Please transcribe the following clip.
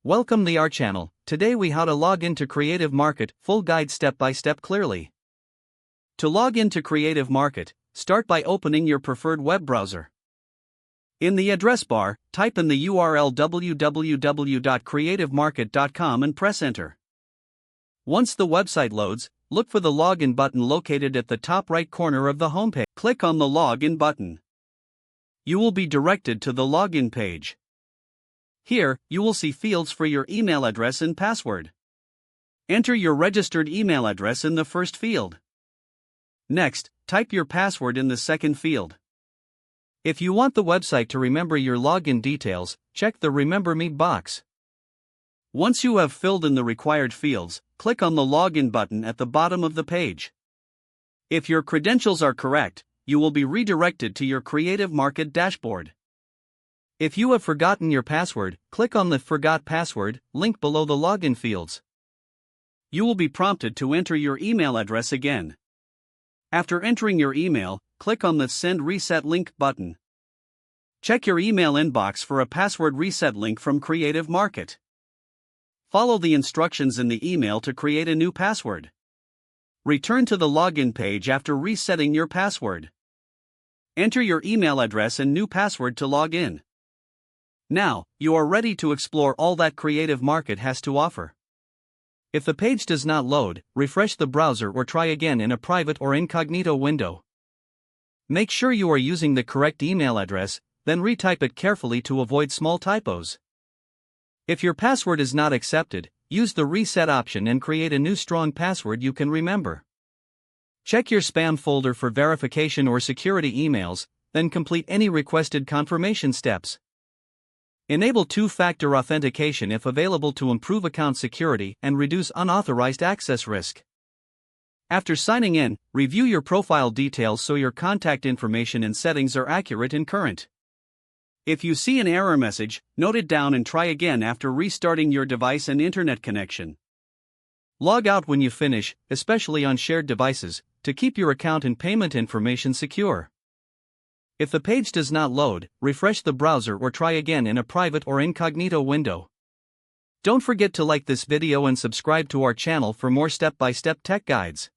Welcome to our channel. Today we how to log into Creative Market, full guide step by step clearly. To log into Creative Market, start by opening your preferred web browser. In the address bar, type in the URL www.creativemarket.com and press enter. Once the website loads, look for the login button located at the top right corner of the homepage. Click on the login button. You will be directed to the login page. Here, you will see fields for your email address and password. Enter your registered email address in the first field. Next, type your password in the second field. If you want the website to remember your login details, check the Remember Me box. Once you have filled in the required fields, click on the login button at the bottom of the page. If your credentials are correct, you will be redirected to your Creative Market dashboard. If you have forgotten your password, click on the Forgot Password link below the login fields. You will be prompted to enter your email address again. After entering your email, click on the Send Reset Link button. Check your email inbox for a password reset link from Creative Market. Follow the instructions in the email to create a new password. Return to the login page after resetting your password. Enter your email address and new password to log in. Now, you are ready to explore all that Creative Market has to offer. If the page does not load, refresh the browser or try again in a private or incognito window. Make sure you are using the correct email address, then retype it carefully to avoid small typos. If your password is not accepted, use the reset option and create a new strong password you can remember. Check your spam folder for verification or security emails, then complete any requested confirmation steps. Enable two-factor authentication if available to improve account security and reduce unauthorized access risk. After signing in, review your profile details so your contact information and settings are accurate and current. If you see an error message, note it down and try again after restarting your device and internet connection. Log out when you finish, especially on shared devices, to keep your account and payment information secure. If the page does not load, refresh the browser or try again in a private or incognito window. Don't forget to like this video and subscribe to our channel for more step-by-step tech guides.